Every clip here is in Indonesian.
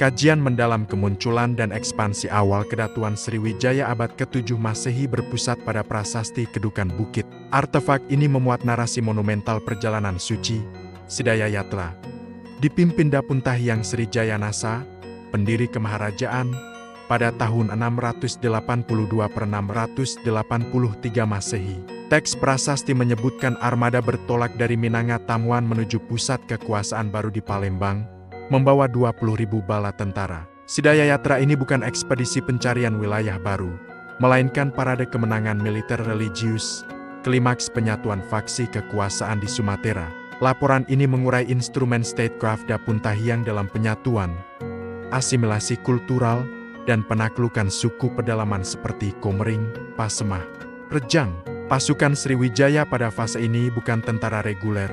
Kajian mendalam kemunculan dan ekspansi awal Kedatuan Sriwijaya abad ke-7 Masehi berpusat pada prasasti Kedukan Bukit. Artefak ini memuat narasi monumental perjalanan suci, Sidaya Yatra. Dipimpin Dapuntahyang Srijayanasa, pendiri kemaharajaan, pada tahun 682-683 Masehi. Teks prasasti menyebutkan armada bertolak dari Minangatamuan menuju pusat kekuasaan baru di Palembang, membawa 20.000 bala tentara. Sidaya Yatra ini bukan ekspedisi pencarian wilayah baru, melainkan parade kemenangan militer religius, klimaks penyatuan faksi kekuasaan di Sumatera. Laporan ini mengurai instrumen statecraft Dapuntahyang dalam penyatuan, asimilasi kultural, dan penaklukan suku pedalaman seperti Komering, Pasemah, Rejang. Pasukan Sriwijaya pada fase ini bukan tentara reguler,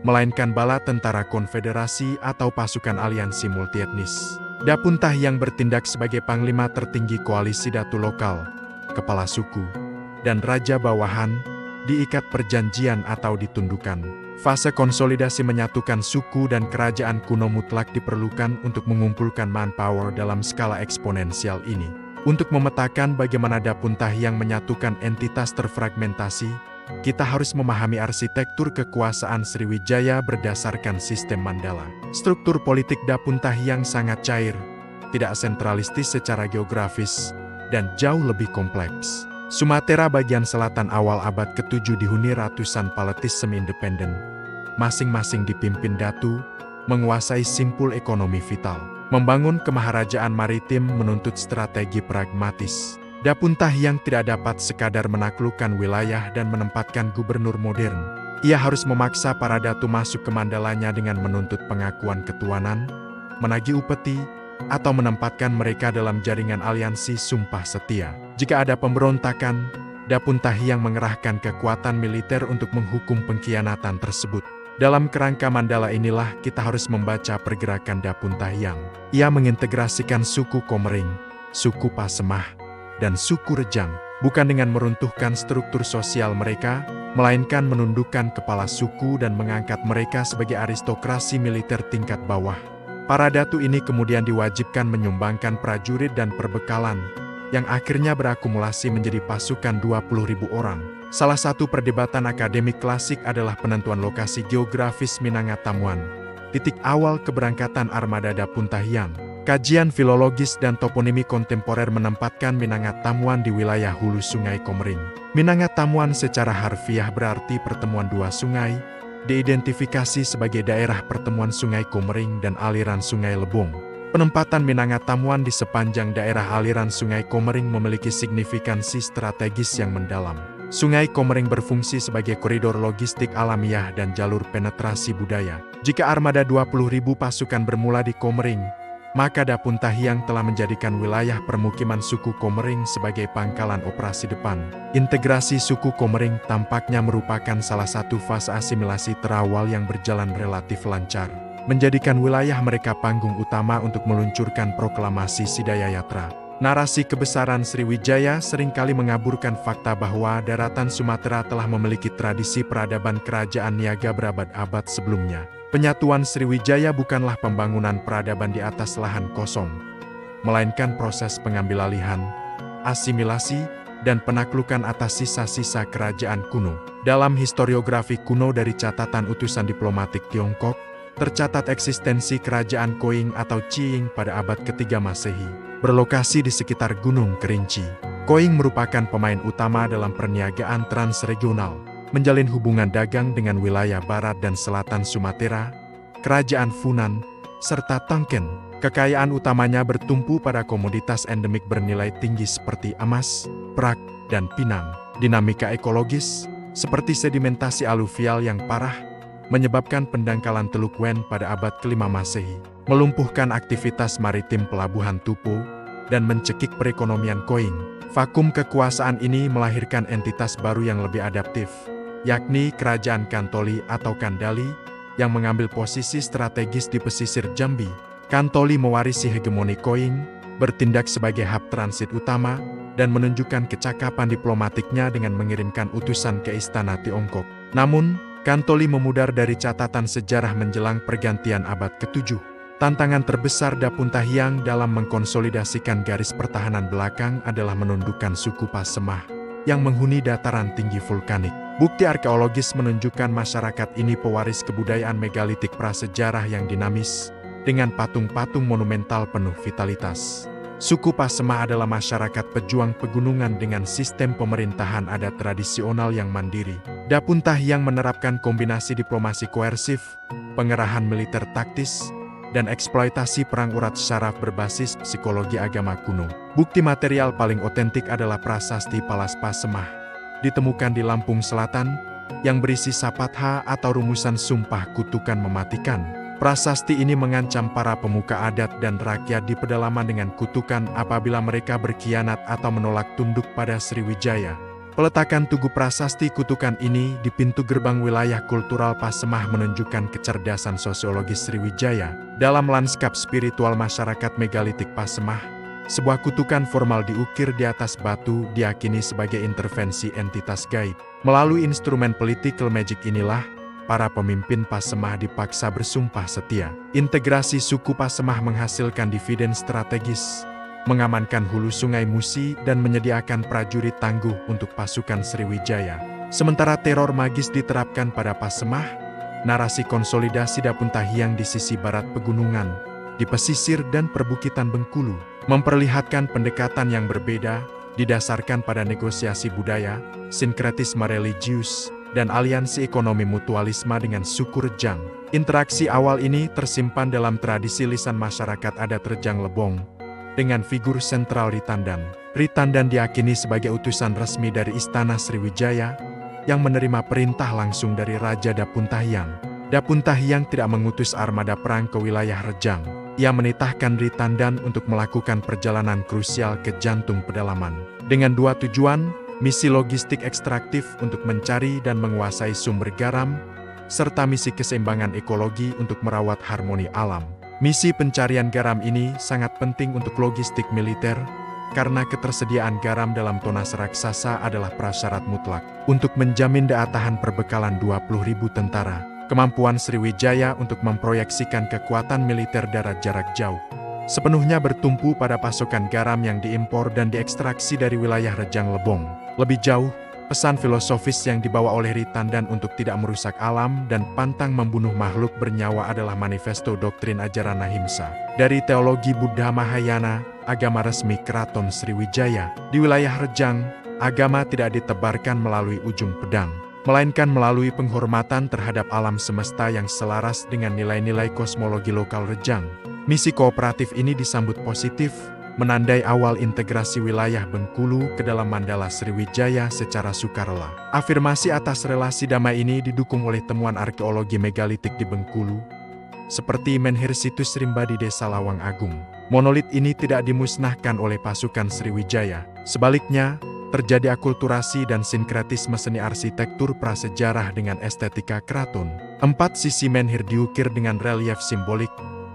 melainkan bala tentara konfederasi atau pasukan aliansi multietnis. Dapuntahyang bertindak sebagai panglima tertinggi koalisi datu lokal, kepala suku, dan raja bawahan, diikat perjanjian atau ditundukkan. Fase konsolidasi menyatukan suku dan kerajaan kuno mutlak diperlukan untuk mengumpulkan manpower dalam skala eksponensial ini. Untuk memetakan bagaimana Dapuntahyang menyatukan entitas terfragmentasi, kita harus memahami arsitektur kekuasaan Sriwijaya berdasarkan sistem Mandala. Struktur politik Dapuntahyang sangat cair, tidak sentralistis secara geografis, dan jauh lebih kompleks. Sumatera bagian selatan awal abad ke-7 dihuni ratusan paletis semi-independen. Masing-masing dipimpin datu, menguasai simpul ekonomi vital. Membangun kemaharajaan maritim menuntut strategi pragmatis. Dapuntahyang tidak dapat sekadar menaklukkan wilayah dan menempatkan gubernur modern. Ia harus memaksa para datu masuk ke mandalanya dengan menuntut pengakuan ketuanan, menagih upeti, atau menempatkan mereka dalam jaringan aliansi sumpah setia. Jika ada pemberontakan, Dapuntahyang mengerahkan kekuatan militer untuk menghukum pengkhianatan tersebut. Dalam kerangka Mandala inilah kita harus membaca pergerakan Dapuntahyang. Ia mengintegrasikan suku Komering, suku Pasemah, dan suku Rejang, bukan dengan meruntuhkan struktur sosial mereka, melainkan menundukkan kepala suku dan mengangkat mereka sebagai aristokrasi militer tingkat bawah. Para datu ini kemudian diwajibkan menyumbangkan prajurit dan perbekalan, yang akhirnya berakumulasi menjadi pasukan 20.000 orang. Salah satu perdebatan akademik klasik adalah penentuan lokasi geografis Minangatamuan, titik awal keberangkatan armada Dapuntahyang. Kajian filologis dan toponimi kontemporer menempatkan Minangatamuan di wilayah hulu Sungai Komering. Minangatamuan secara harfiah berarti pertemuan dua sungai, diidentifikasi sebagai daerah pertemuan Sungai Komering dan aliran Sungai Lebong. Penempatan Minangatamuan di sepanjang daerah aliran Sungai Komering memiliki signifikansi strategis yang mendalam. Sungai Komering berfungsi sebagai koridor logistik alamiah dan jalur penetrasi budaya. Jika armada 20.000 pasukan bermula di Komering, maka Dapuntahyang telah menjadikan wilayah permukiman suku Komering sebagai pangkalan operasi depan. Integrasi suku Komering tampaknya merupakan salah satu fase asimilasi terawal yang berjalan relatif lancar, menjadikan wilayah mereka panggung utama untuk meluncurkan proklamasi Sidaya Yatra. Narasi kebesaran Sriwijaya seringkali mengaburkan fakta bahwa daratan Sumatera telah memiliki tradisi peradaban kerajaan niaga berabad-abad sebelumnya. Penyatuan Sriwijaya bukanlah pembangunan peradaban di atas lahan kosong, melainkan proses pengambilalihan, asimilasi, dan penaklukan atas sisa-sisa kerajaan kuno. Dalam historiografi kuno dari catatan utusan diplomatik Tiongkok, tercatat eksistensi kerajaan Qoing atau Qing pada abad ke-3 Masehi. Berlokasi di sekitar Gunung Kerinci, Qoing merupakan pemain utama dalam perniagaan transregional, menjalin hubungan dagang dengan wilayah barat dan selatan Sumatera, kerajaan Funan, serta Tangken. Kekayaan utamanya bertumpu pada komoditas endemik bernilai tinggi seperti emas, perak, dan pinang. Dinamika ekologis, seperti sedimentasi aluvial yang parah, menyebabkan pendangkalan Teluk Wen pada abad ke-5 Masehi, melumpuhkan aktivitas maritim pelabuhan Tupo, dan mencekik perekonomian Qoing. Vakum kekuasaan ini melahirkan entitas baru yang lebih adaptif, yakni Kerajaan Kantoli atau Kandali, yang mengambil posisi strategis di pesisir Jambi. Kantoli mewarisi hegemoni Qoing, bertindak sebagai hub transit utama, dan menunjukkan kecakapan diplomatiknya dengan mengirimkan utusan ke Istana Tiongkok. Namun, Kantoli memudar dari catatan sejarah menjelang pergantian abad ke-7. Tantangan terbesar Dapuntahiang dalam mengkonsolidasikan garis pertahanan belakang adalah menundukkan suku Pasemah yang menghuni dataran tinggi vulkanik. Bukti arkeologis menunjukkan masyarakat ini pewaris kebudayaan megalitik prasejarah yang dinamis, dengan patung-patung monumental penuh vitalitas. Suku Pasemah adalah masyarakat pejuang pegunungan dengan sistem pemerintahan adat tradisional yang mandiri. Dapuntahiang menerapkan kombinasi diplomasi koersif, pengerahan militer taktis, dan eksploitasi perang urat syaraf berbasis psikologi agama kuno. Bukti material paling otentik adalah prasasti Palas Pasemah, ditemukan di Lampung Selatan, yang berisi sapatha atau rumusan sumpah kutukan mematikan. Prasasti ini mengancam para pemuka adat dan rakyat di pedalaman dengan kutukan apabila mereka berkhianat atau menolak tunduk pada Sriwijaya. Peletakan tugu prasasti kutukan ini di pintu gerbang wilayah kultural Pasemah menunjukkan kecerdasan sosiologis Sriwijaya. Dalam lanskap spiritual masyarakat megalitik Pasemah, sebuah kutukan formal diukir di atas batu diyakini sebagai intervensi entitas gaib. Melalui instrumen political magic inilah, para pemimpin Pasemah dipaksa bersumpah setia. Integrasi suku Pasemah menghasilkan dividen strategis, mengamankan hulu sungai Musi dan menyediakan prajurit tangguh untuk pasukan Sriwijaya. Sementara teror magis diterapkan pada Pasemah, narasi konsolidasi Dapuntahiang di sisi barat pegunungan, di pesisir dan perbukitan Bengkulu, memperlihatkan pendekatan yang berbeda, didasarkan pada negosiasi budaya, sinkretisme religius, dan aliansi ekonomi mutualisme dengan suku Rejang. Interaksi awal ini tersimpan dalam tradisi lisan masyarakat adat Rejang Lebong, dengan figur sentral Ritandan. Ritandan diyakini sebagai utusan resmi dari Istana Sriwijaya, yang menerima perintah langsung dari Raja Dapuntahiang. Dapuntahiang tidak mengutus armada perang ke wilayah Rejang. Ia menitahkan Ritandan untuk melakukan perjalanan krusial ke jantung pedalaman. Dengan dua tujuan, misi logistik ekstraktif untuk mencari dan menguasai sumber garam, serta misi keseimbangan ekologi untuk merawat harmoni alam. Misi pencarian garam ini sangat penting untuk logistik militer, karena ketersediaan garam dalam Tonas raksasa adalah prasyarat mutlak untuk menjamin daya tahan perbekalan 20.000 tentara. Kemampuan Sriwijaya untuk memproyeksikan kekuatan militer darat jarak jauh sepenuhnya bertumpu pada pasokan garam yang diimpor dan diekstraksi dari wilayah Rejang Lebong. Lebih jauh, pesan filosofis yang dibawa oleh Ritandan untuk tidak merusak alam dan pantang membunuh makhluk bernyawa adalah manifesto doktrin ajaran Ahimsa. Dari teologi Buddha Mahayana, agama resmi Keraton Sriwijaya, di wilayah Rejang, agama tidak ditebarkan melalui ujung pedang, melainkan melalui penghormatan terhadap alam semesta yang selaras dengan nilai-nilai kosmologi lokal Rejang. Misi kooperatif ini disambut positif, menandai awal integrasi wilayah Bengkulu ke dalam Mandala Sriwijaya secara sukarela. Afirmasi atas relasi damai ini didukung oleh temuan arkeologi megalitik di Bengkulu, seperti menhir situs rimba di Desa Lawang Agung. Monolit ini tidak dimusnahkan oleh pasukan Sriwijaya. Sebaliknya, terjadi akulturasi dan sinkretisme seni arsitektur prasejarah dengan estetika keraton. 4 sisi menhir diukir dengan relief simbolik,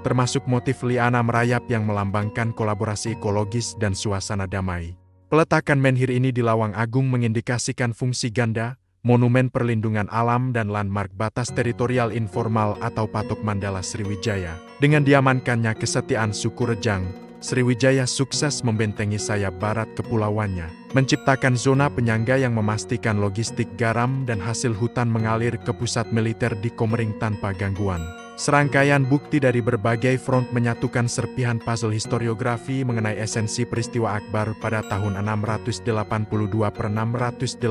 termasuk motif liana merayap yang melambangkan kolaborasi ekologis dan suasana damai. Peletakan menhir ini di Lawang Agung mengindikasikan fungsi ganda, monumen perlindungan alam dan landmark batas teritorial informal atau patok Mandala Sriwijaya. Dengan diamankannya kesetiaan suku Rejang, Sriwijaya sukses membentengi sayap barat kepulauannya, menciptakan zona penyangga yang memastikan logistik garam dan hasil hutan mengalir ke pusat militer di Komering tanpa gangguan. Serangkaian bukti dari berbagai front menyatukan serpihan puzzle historiografi mengenai esensi peristiwa Akbar pada tahun 682-683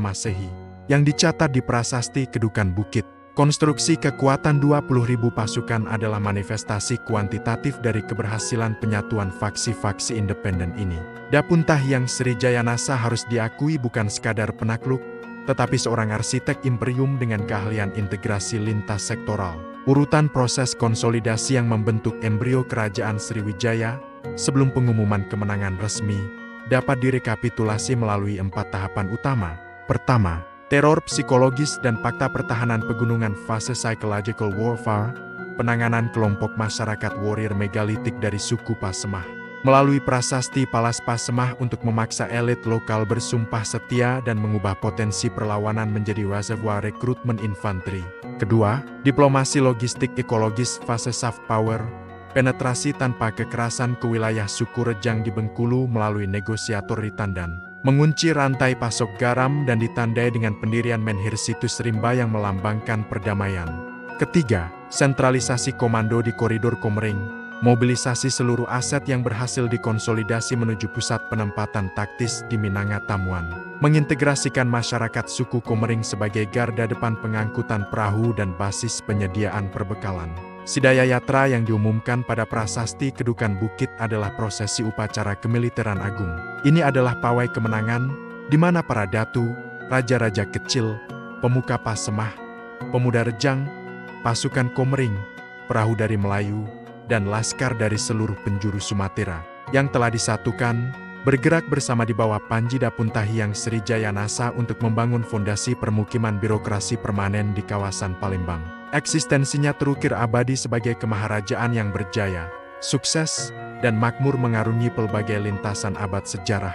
Masehi, yang dicatat di prasasti Kedukan Bukit. Konstruksi kekuatan 20.000 pasukan adalah manifestasi kuantitatif dari keberhasilan penyatuan faksi-faksi independen ini. Dapuntahiang Srijayanasa harus diakui bukan sekadar penakluk, tetapi seorang arsitek imperium dengan keahlian integrasi lintas sektoral. Urutan proses konsolidasi yang membentuk embrio kerajaan Sriwijaya sebelum pengumuman kemenangan resmi dapat direkapitulasi melalui 4 tahapan utama. Pertama, teror psikologis dan fakta pertahanan pegunungan fase psychological warfare, penanganan kelompok masyarakat warrior megalitik dari suku Pasemah. melalui prasasti Palas Pasemah untuk memaksa elit lokal bersumpah setia dan mengubah potensi perlawanan menjadi reservoir rekrutmen infanteri. Kedua, diplomasi logistik ekologis fase soft power, penetrasi tanpa kekerasan ke wilayah suku Rejang di Bengkulu melalui negosiator Ritandan, mengunci rantai pasok garam dan ditandai dengan pendirian Menhir Situs Rimba yang melambangkan perdamaian. Ketiga, sentralisasi komando di koridor Komering, mobilisasi seluruh aset yang berhasil dikonsolidasi menuju pusat penempatan taktis di Minangatamuan, mengintegrasikan masyarakat suku Komering sebagai garda depan pengangkutan perahu dan basis penyediaan perbekalan. Sidaya Yatra yang diumumkan pada prasasti Kedukan Bukit adalah prosesi upacara kemiliteran agung. Ini adalah pawai kemenangan, di mana para datu, raja-raja kecil, pemuka Pasemah, pemuda Rejang, pasukan Komering, perahu dari Melayu, dan laskar dari seluruh penjuru Sumatera, yang telah disatukan, bergerak bersama di bawah Panji Dapuntahiang Srijaya Nasa untuk membangun fondasi permukiman birokrasi permanen di kawasan Palembang. Eksistensinya terukir abadi sebagai kemaharajaan yang berjaya, sukses, dan makmur mengarungi pelbagai lintasan abad sejarah.